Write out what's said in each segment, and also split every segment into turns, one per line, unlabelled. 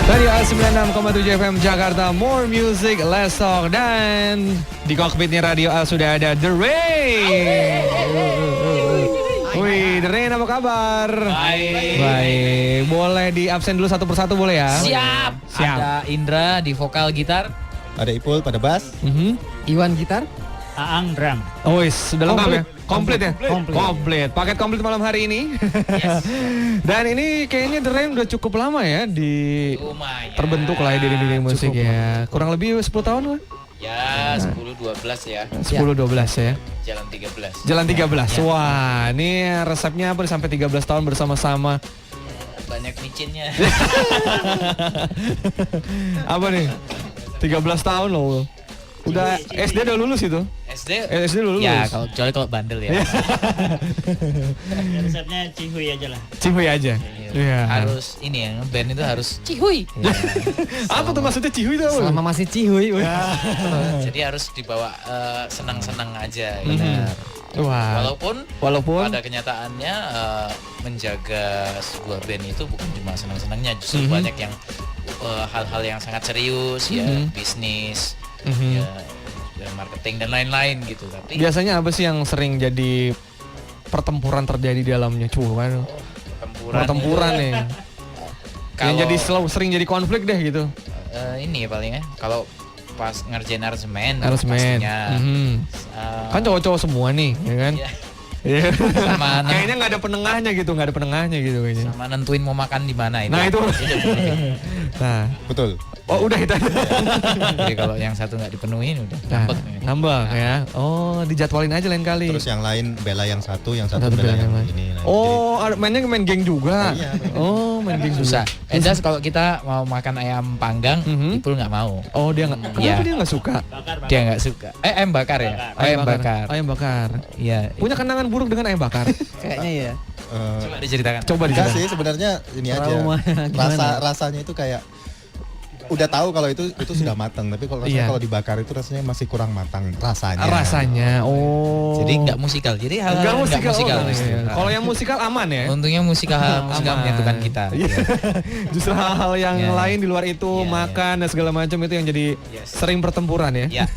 Radio A96,7 FM Jakarta, more music, less talk. Dan di kokpitnya Radio A sudah ada The Rain. Wih, The Rain apa kabar? Baik. Boleh di absen dulu satu persatu boleh ya?
Siap. Ada Indra di vokal gitar.
Ada Ipul pada bass.
Iwan gitar.
Aang drum.
Oh, sudah lengkap ya? Komplit ya?
Komplit.
Komplit. Paket komplit malam hari ini.
Yes.
Dan ini kayaknya The Rain udah cukup lama ya
Lumayan.
terbentuk lah ya di dunia musik ya. Kurang lebih 10 tahun lah.
Ya 10-12 ya.
10-12 ya.
Jalan 13.
Jalan 13.
Ya.
Wah, ini resepnya apa nih sampai 13 tahun bersama-sama?
Banyak micinnya.
Apa nih? 13 tahun loh. Udah SD udah lulus itu. SD udah lulus.
Ya kecuali kalau bandel ya.
Resepnya cihuy aja lah.
Cihuy aja. Iya.
Harus ini ya, band itu harus cihuy.
Apa tuh maksudnya cihuy itu?
Selama masih cihuy.
Jadi harus dibawa senang-senang aja.
Wah.
Walaupun pada kenyataannya menjaga sebuah band itu bukan cuma senang-senangnya, justru banyak yang hal-hal yang sangat serius ya, bisnis, ya, marketing dan lain-lain gitu. Tapi
biasanya apa sih yang sering jadi pertempuran terjadi di dalamnya? Cuman pertempuran nih. Yang jadi sering jadi konflik deh gitu.
Ini ya paling ya, kalau pas ngerjain aransemen
Pastinya. Kan cowok-cowok semua nih, ya kan?
Iya. Sama
kayaknya nggak ada penengahnya gitu kayaknya.
Sama nentuin mau makan di mana itu.
Nah itu. Nah,
betul.
Oh udah itu.
Jadi kalau yang satu nggak dipenuhin udah
nambah ya. Oh dijadwalin aja lain kali.
Terus yang lain bela yang satu bela yang ini.
Oh mainnya main geng juga.
Iya,
oh main geng
susah.
juga.
Edas kalau kita mau makan ayam panggang, Ipul nggak mau.
Oh dia nggak. Kenapa dia nggak suka?
Dia nggak suka. Ayam bakar ya. Ayam bakar.
Iya. Punya kenangan buruk dengan ayam bakar?
Kayaknya ya.
Coba diceritakan.
Enggak sih sebenarnya ini
Trauma,
aja. Rasanya itu kayak udah tahu kalau itu sudah matang, tapi kalau rasanya kalau dibakar itu rasanya masih kurang matang rasanya.
Oh.
Jadi nggak musikal. Jadi hal nggak musikal.
Kalau yang musikal aman ya.
Untungnya musikal menyatukan kita.
Justru hal-hal yang lain di luar itu makan dan segala macam itu yang jadi sering pertempuran ya.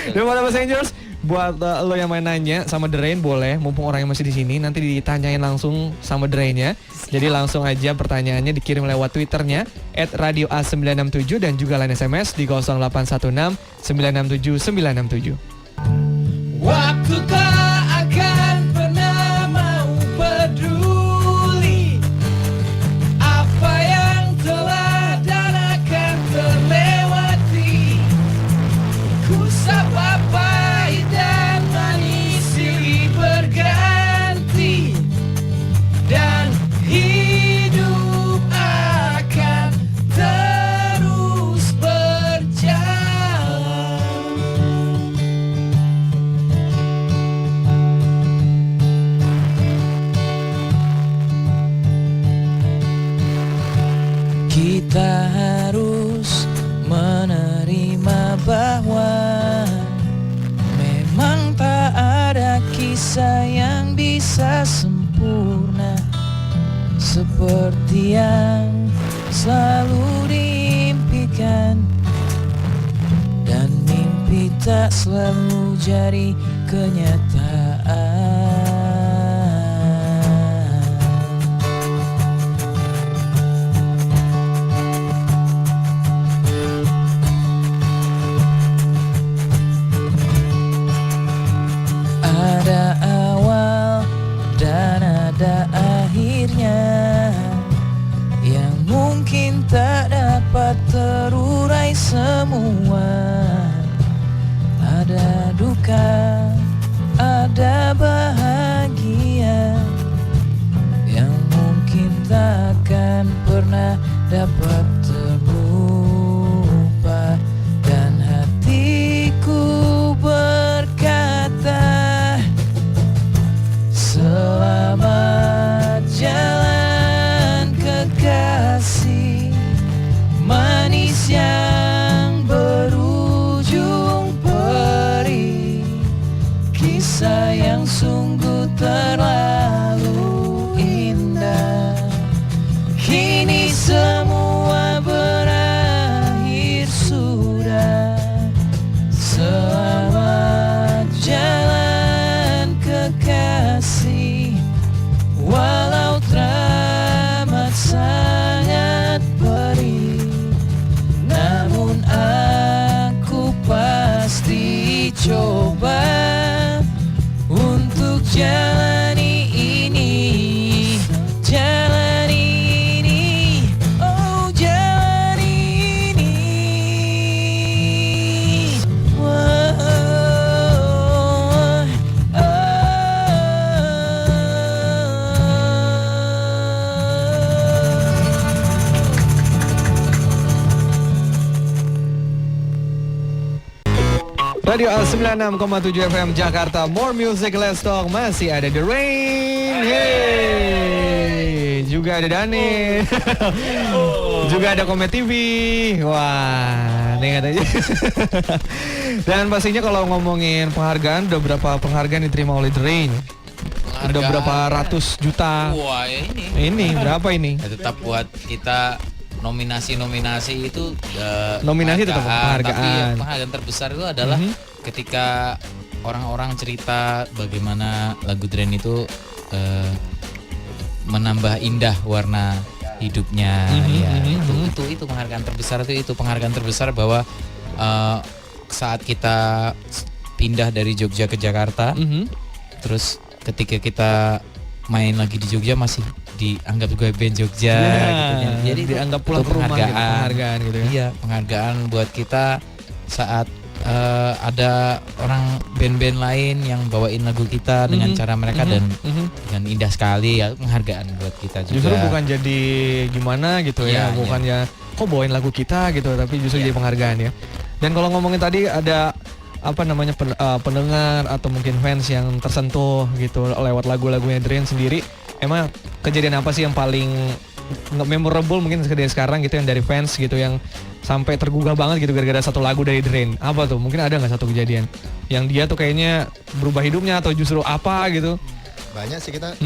Dan pada Mas Angels, buat lo yang main nanya sama The Rain boleh, mumpung orang yang masih di sini nanti ditanyain langsung sama The Rain-nya. Jadi langsung aja pertanyaannya dikirim lewat Twitternya @radioa967 dan juga line SMS di 0816 967 967.
Waktu tak akan pernah mau peduli apa yang telah dan akan terlewati. Ku sapa pahit dan manis silih berganti dan hidup akan terus berjalan. Kita harus menerima bahwa memang tak ada kisah yang bisa sempurna seperti yang selalu diimpikan, dan mimpi tak selalu jadi kenyataan. Ada awal dan ada akhirnya yang mungkin tak dapat terurai semua. Ada duka, ada bahagia yang mungkin tak akan pernah dapat terlupa. Dan hatiku berkata, selamat jalan kekasih, manis yang berujung perih, kisah yang sungguh terlalu indah. Kini semua
Radio Al 96,7 FM Jakarta. More music, let's talk. Masih ada The Rain. Yeay. Juga ada Dani. Juga ada Komet TV. Wah, ingat aja. Dan pastinya kalau ngomongin penghargaan, udah berapa penghargaan diterima oleh The Rain? Udah berapa ratus juta?
Wah,
Ini berapa ini?
Ya, tetap buat kita nominasi itu
Nominasi tetap penghargaan.
Tapi penghargaan terbesar itu adalah ketika orang-orang cerita bagaimana lagu Drain itu menambah indah warna hidupnya. Itu penghargaan terbesar itu penghargaan terbesar bahwa saat kita pindah dari Jogja ke Jakarta, terus ketika kita main lagi di Jogja masih dianggap juga band Jogja gitu ya. Jadi
dianggap pulang ke rumah gitu, penghargaan gitu ya.
Iya, penghargaan buat kita saat ada orang band-band lain yang bawain lagu kita dengan cara mereka dan dengan indah sekali ya, penghargaan buat kita juga.
Justru bukan jadi gimana gitu ya, bukan ya kok bawain lagu kita gitu, tapi justru jadi penghargaan ya. Dan kalau ngomongin tadi ada apa namanya pendengar atau mungkin fans yang tersentuh gitu lewat lagu-lagunya Drain sendiri, emang kejadian apa sih yang paling memorable mungkin dari sekarang gitu yang dari fans gitu yang sampai tergugah banget gitu gara-gara satu lagu dari Drain? Apa tuh? Mungkin ada nggak satu kejadian yang dia tuh kayaknya berubah hidupnya atau justru apa gitu?
Banyak sih kita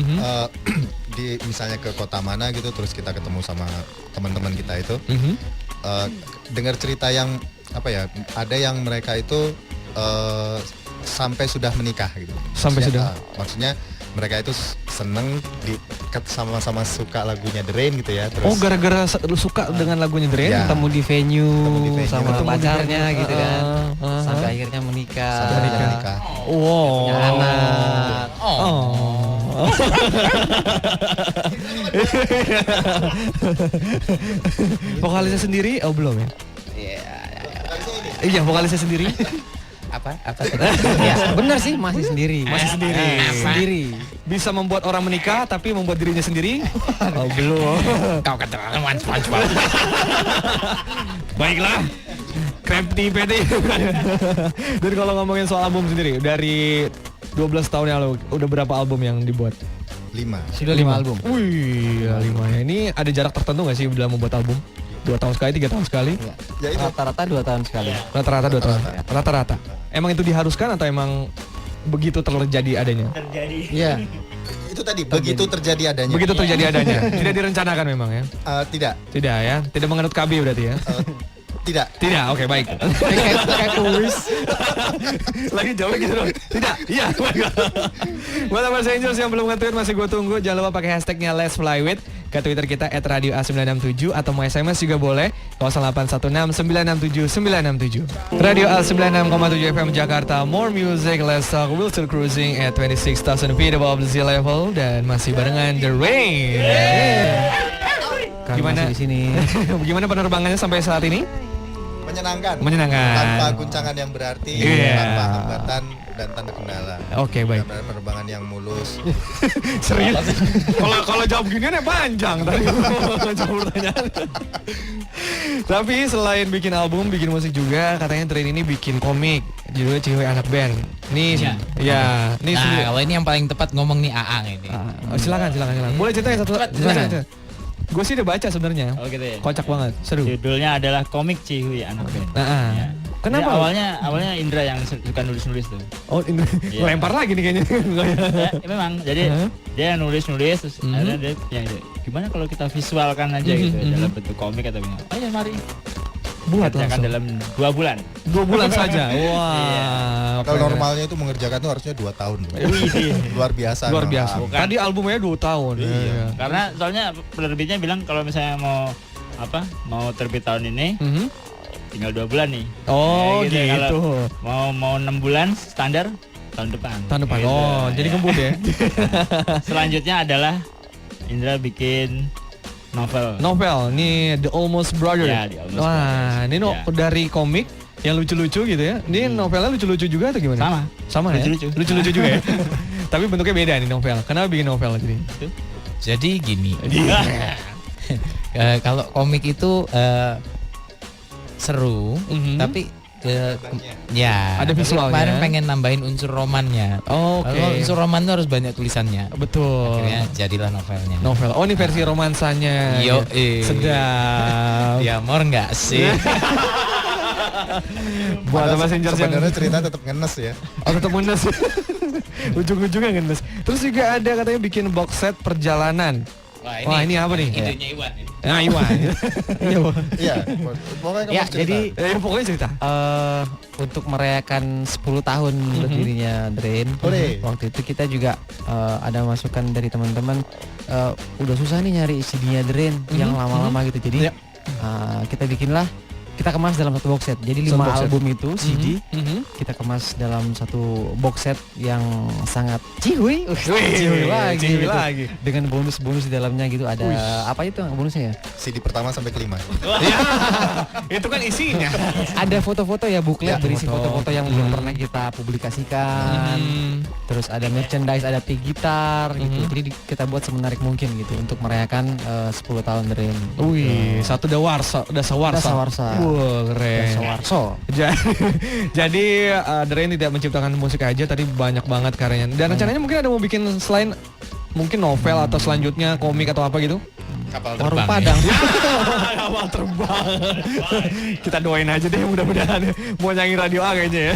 di misalnya ke kota mana gitu, terus kita ketemu sama teman-teman kita itu, dengar cerita yang apa ya, ada yang mereka itu sampai sudah menikah gitu. Maksudnya mereka itu seneng sama-sama suka lagunya Drain gitu ya. Terus,
gara-gara suka dengan lagunya Drain,
ya,
ketemu di venue sama
ketemu
pacarnya
di
gitu kan. Sampai akhirnya menikah.
Wow.
Punya anak.
Vokalisnya sendiri? Oh belum ya? Iya, vokalisnya sendiri.
Apa?
Ya, benar sih, masih sendiri.
Sendiri. Bisa membuat orang menikah tapi membuat dirinya sendiri? Oh, belum.
Kau keterlaluan SpongeBob.
Baiklah. Krepti PT. Dan kalau ngomongin soal album sendiri, dari 12 tahun yang lalu udah berapa album yang dibuat?
5.
Sudah 5 album.
Wih, 5 ya. Ini ada jarak tertentu gak sih dalam membuat album? 2 tahun sekali, 3 tahun sekali?
Ya, itu.
Rata-rata 2 tahun sekali.
Rata-rata 2 tahun. Rata-rata. Emang itu diharuskan atau emang begitu terjadi adanya?
Iya.
Itu tadi begitu terjadi adanya.
Begitu terjadi adanya. Tidak direncanakan memang ya?
Tidak.
Tidak ya. Tidak menganut KB berarti ya?
Tidak.
Tidak. Oke, baik.
Kayak tulis.
Lagi jauh gitu dong. Tidak. Iya. Buat Abang Angels yang belum nge-tweet masih gue tunggu. Jangan lupa pakai hashtagnya Let's Fly With ke Twitter kita @radioa967 atau mau SMS juga boleh 0816 967 967. Radio Al 96,7 FM Jakarta. More music, let's talk. We're still cruising at 26,000 feet above the sea level dan masih barengan The Rain. Gimana
di sini?
Gimana penerbangannya sampai saat ini?
Menyenangkan. Tanpa guncangan yang berarti, tanpa hambatan dan tanpa kendala.
Oke, baik.
Penerbangan yang mulus.
Serius? Kalau jawab ginian ya panjang tadi. Jawab pertanyaan. Tapi selain bikin album, bikin musik juga, katanya Drain ini bikin komik judulnya Cewek Anak Band. Nih, ya. Nih,
kalau ini yang paling tepat ngomong nih Aang ini.
Silakan. Boleh ceritain satu. Silakan. Gue sih udah baca sebenarnya.
Oh gitu ya.
Kocak banget, seru.
Judulnya adalah komik Cihuy Anak Band. Ya.
Kenapa?
Awalnya Indra yang suka nulis tuh.
Oh, lempar lagi nih kayaknya.
Memang. Jadi dia nulis terus akhirnya dia yang gimana kalau kita visualkan aja gitu dalam bentuk komik atau gimana. Oh ya mari.
Buat langsung
dalam 2 bulan.
2 bulan saja. Wah.
Kalau normalnya itu mengerjakan tuh harusnya 2 tahun. Luar biasa. Tadi albumnya 2 tahun.
Iya. Karena soalnya penerbitnya bilang kalau misalnya mau terbit tahun ini, tinggal 2 bulan nih.
Oh gitu.
Mau 6 bulan standar tahun depan.
Gitu. Oh, jadi ngebut ya.
Selanjutnya adalah Indra bikin novel. Nih The Almost Brother. Ya, The Almost
Wah, ini dari komik yang lucu-lucu gitu ya. Ini novelnya lucu-lucu juga atau gimana? Sama ya? Lucu-lucu juga ya. Tapi bentuknya beda nih novel. Kenapa bikin novel jadi?
Jadi gini. Kalau komik itu seru, tapi Ya,
Ada
tapi
visualnya.
kemarin pengen nambahin unsur romannya.
Oke.
Kalau unsur roman tuh harus banyak tulisannya.
Betul.
Akhirnya jadilah novelnya.
Novel. Oh, ini versi romansanya.
Yo,
Sedap.
Diamor nggak sih?
Buat apa Singers yang
Sebenarnya cerita tetap ngenes ya.
oh, tetap ngenes. Ujung-ujungnya ngenes. Terus juga ada katanya bikin box set perjalanan. Wah, ini apa nih?
Idenya Iwan.
Nah, Iwan.
Iya, pokoknya kamu
Ya,
harus cerita.
jadi
Pokoknya cerita.
untuk merayakan 10 tahun berdirinya Drain,
Hore.
waktu itu kita juga ada masukan dari teman-teman, udah susah nih nyari CD-nya Drain yang lama-lama gitu. Jadi
Ya.
kita bikinlah, kita kemas dalam satu box set. Jadi 5
box set.
album itu CD kita kemas dalam satu box set yang sangat cihuy. Cihuy lagi,
cihuy
gitu.
lagi.
Dengan bonus-bonus di dalamnya gitu. Ada apa itu bonusnya ya?
CD pertama sampai kelima.
Itu kan isinya.
Ada foto-foto ya, booklet
Ya,
berisi
foto.
foto-foto yang belum pernah kita publikasikan. Terus ada merchandise, ada pick gitar gitu. Jadi kita buat semenarik mungkin gitu untuk merayakan 10 tahun Drain.
Wih, satu dawarsa, dasawarsa.
Dasawarsa.
Wah, keren.
Sawarso.
Jadi Drain tidak menciptakan musik aja, tadi banyak banget karyanya. Dan rencananya mungkin ada mau bikin selain mungkin novel atau selanjutnya komik atau apa gitu?
Kapal
Warung
terbang.
Padang.
Kapal terbang. Kita doain aja deh mudah-mudahan mau nyanyi radio A kayaknya ya.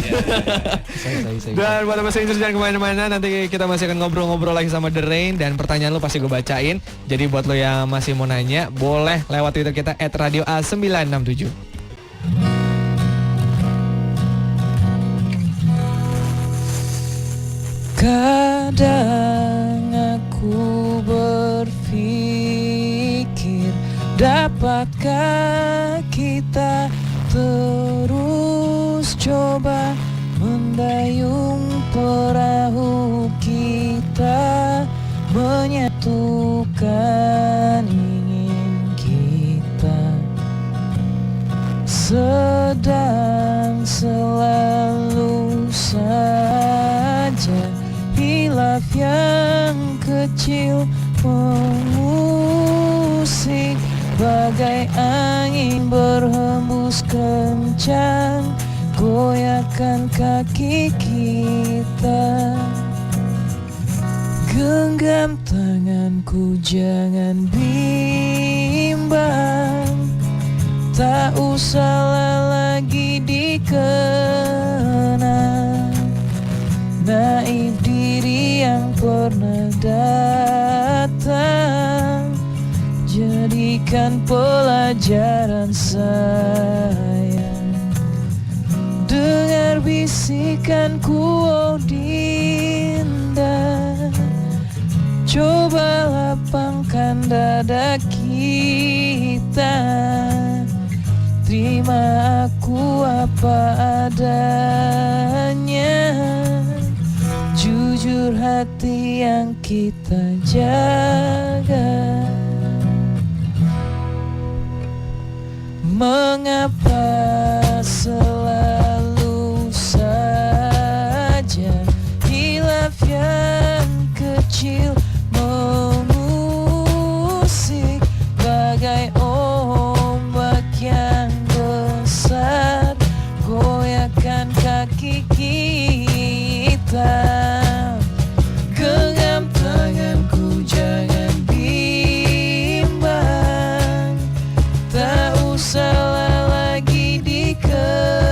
Saya.
Dan buat Messenger jangan kemana-mana, nanti kita masih akan ngobrol-ngobrol lagi sama The Rain dan pertanyaan lu pasti gue bacain. Jadi buat lo yang masih mau nanya, boleh lewat Twitter kita @radioa967.
Kadang aku berpikir, dapatkah kita terus coba mendayung perahu kita, menyatukan ingin kita, sedang selalu saja hilaf yang kecil mengusik bagai angin berhembus kencang, goyahkan kaki kita. Genggam tanganku, jangan bimbang, tak usahlah lagi dikenang naif diri yang pernah datang. Jadikan pelajaran sayang, dengar bisikanku, oh Dinda, coba lapangkan dada kita, terima aku apa adanya, jujur hati yang kita jaga. Mengapa selalu saja hilaf yang kecil mengusik bagai ombak yang besar, goyahkan kaki kita. Genggam tanganku, jangan bimbang, tak usahlah lagi dikenang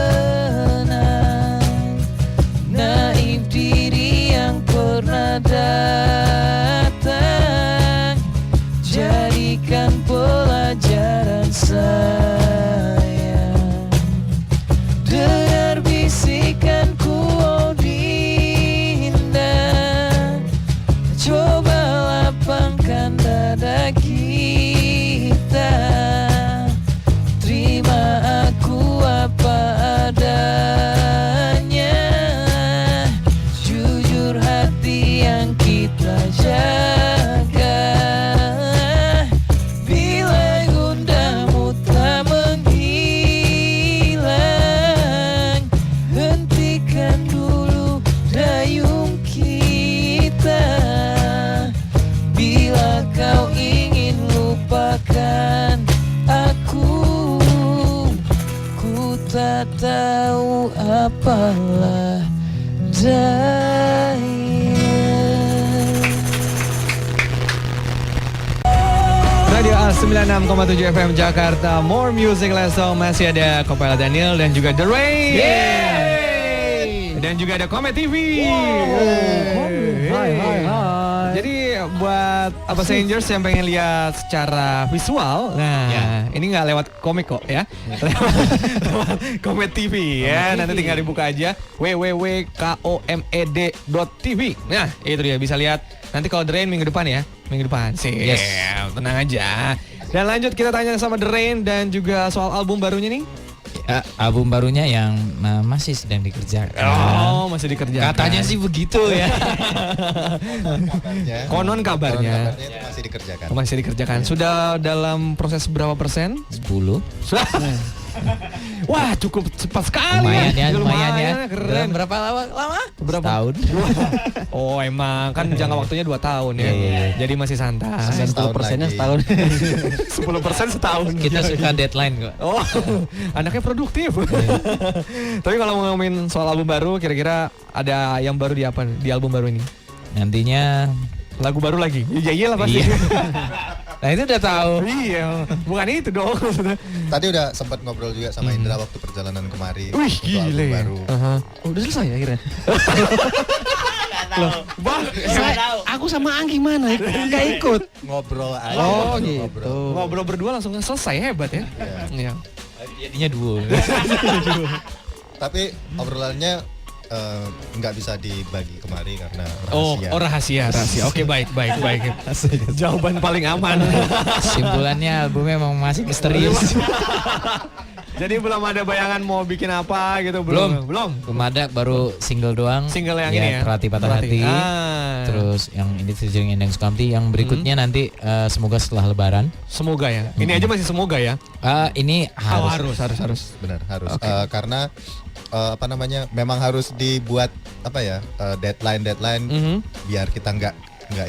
tak tahu apalah daya.
Radio A96,7 FM Jakarta, more music less song. Masih ada Kopela Daniel dan juga The Rain. Dan juga ada Komet TV.
Hai.
Jadi buat apa Strangers yang pengen lihat secara visual, nah ini nggak lewat komik kok ya, lewat Komet TV ya. Nanti tinggal dibuka aja www.komed.tv. Nah itu dia, bisa lihat nanti kalau The Rain minggu depan ya, minggu depan sih.
Yes.
Tenang aja. Dan lanjut kita tanya sama The Rain dan juga soal album barunya nih.
Album barunya yang masih sedang dikerjakan.
Oh, masih dikerjakan.
Katanya sih begitu ya.
Konon kabarnya.
itu masih dikerjakan.
Masih dikerjakan. Sudah dalam proses berapa persen?
10.
Wah, cukup cepat sekali.
Lumayan ya.
Keren.
Dalam berapa lama?
Berapa
Tahun.
Oh, emang kan jangka waktunya 2 tahun ya. Jadi masih santai.
10%-nya setahun.
10% setahun.
Kita suka deadline kok.
Oh, anaknya produktif. Tapi kalau mau ngomongin soal album baru, kira-kira ada yang baru di album baru ini?
Nantinya
Lagu baru lagi? Ya iyalah pasti.
Iya. Nah itu udah tahu.
Iya, bukan itu dong.
Tadi udah sempat ngobrol juga sama Indra waktu perjalanan kemari.
Wih,
untuk album
gile.
baru.
Oh, udah selesai ya akhirnya?
Bang,
Aku sama Anggi mana? Gak ikut.
Ngobrol aja.
Oh
ngobrol.
gitu.
ngobrol berdua langsung selesai, hebat ya. Iya.
Jadinya duo.
Tapi obrolannya nggak bisa dibagi kemari karena
Oh,
rahasia.
rahasia. Oke, baik. Jawaban paling aman.
Simpulannya albumnya emang masih misterius.
Jadi belum ada bayangan mau bikin apa gitu, belum.
Belum ada, baru single doang.
Single yang ini ya.
Terhati Patah Hati.
Terus
Terus yang ini featuring Endang Sukamti. Yang berikutnya nanti semoga setelah Lebaran.
semoga ya. Ini aja masih semoga ya.
Ini harus.
Harus.
Benar harus.
Oke.
Karena memang harus dibuat deadline biar kita nggak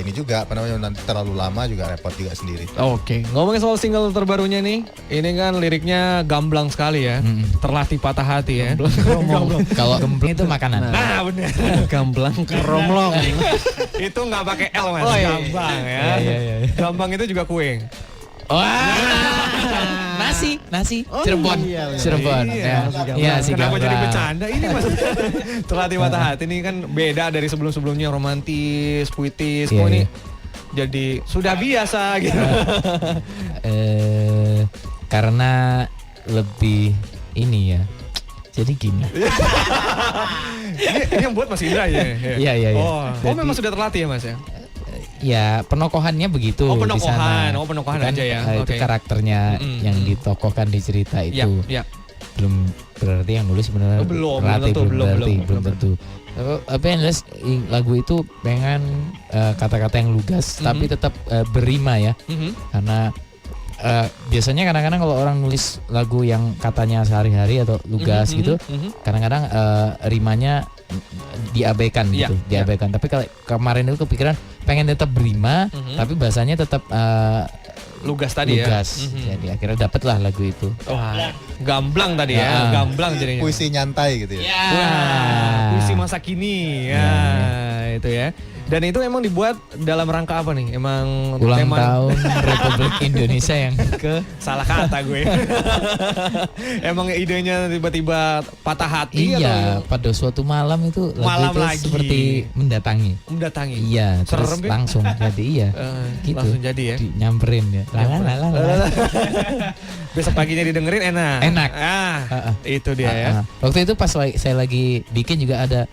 ini juga nanti terlalu lama juga repot juga sendiri.
Oke, ngomongin soal single terbarunya nih, ini kan liriknya gamblang sekali ya, terlatih patah hati ya.
Kalau gembleng itu makanan.
Nah bener.
Gamblang keromlong.
Itu nggak pakai L mas,
Oh, iya.
gambang ya.
Iya.
Gambang itu juga kue.
Nasi,
Oh,
Cirebon,
iya, bener.
Cirebon.
Iya.
Iya, si
Kenapa jadi
gamblang.
bercanda? Ini maksudnya terlatih patah hati ini kan beda dari sebelum-sebelumnya, romantis, puitis.
Iya,
Kok ini
iya.
jadi sudah biasa gitu.
Karena lebih ini ya. Jadi gini.
ini yang buat Mas Indra ya.
Iya.
Oh,
Jadi-
memang sudah terlatih ya Mas ya.
Ya penokohannya begitu
Oh,
di
penokohan.
sana.
Oh, penokohan
Bukan,
aja ya.
Itu
Oke.
karakternya
Mm-mm.
yang ditokohkan di cerita itu.
Ya.
Belum berarti yang nulis sebenarnya
Oh, belum
berarti,
tentu, belum
tentu. Tapi yang jelas lagu itu pengen kata-kata yang lugas tapi tetap berima ya. Karena biasanya kadang-kadang kalau orang nulis lagu yang katanya sehari-hari atau lugas gitu, kadang-kadang rimanya diabaikan
Iya,
gitu, diabaikan. Tapi kalau kemarin itu kepikiran pengen tetap berima, tapi bahasanya tetap
Lugas tadi
lugas.
ya.
Jadi akhirnya dapatlah lagu itu.
Wah, gamblang tadi ya, gamblang jadinya.
Puisi nyantai gitu ya.
Wah, puisi masa kini ya, itu ya. Dan itu emang dibuat dalam rangka apa nih? Emang
Ulang tahun Republik Indonesia yang
salah kata gue. Emang idenya tiba-tiba patah hati
iya,
atau
pada suatu malam itu lagu
Malam
itu
lagi.
seperti mendatangi. Iya, terus
Serem ya?
langsung jadi iya. Gitu.
Langsung jadi ya.
Nyamperin ya. Lala.
Besok paginya didengerin enak.
Enak.
Itu dia ya.
Waktu itu pas saya lagi bikin juga ada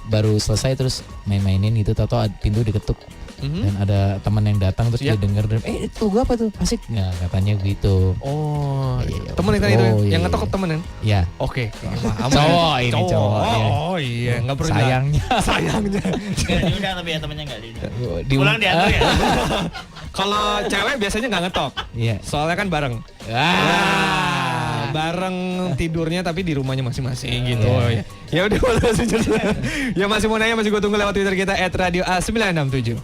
baru selesai terus main-mainin gitu, tahu pintu diketuk dan ada teman yang datang terus
Iya.
dia denger dan itu gua apa tuh asik nggak katanya gitu.
Oh,
Iya,
temen yang tadi itu
oh, iya,
yang
iya.
ngetok temen kan?
Ya
Oke.
Cowok ini, cowok, iya.
Oh iya, nggak perlu
sayangnya
sayangnya.
Nggak diundang tapi ya temennya nggak diundang.
di
Pulang diantar ya.
Kalau cewek biasanya nggak ngetok.
Iya.
Soalnya kan bareng. Bareng tidurnya tapi di rumahnya masing-masing gitu.
Iya.
Ya udah, ya masih mau nanya masih gue tunggu lewat Twitter kita @radioa967.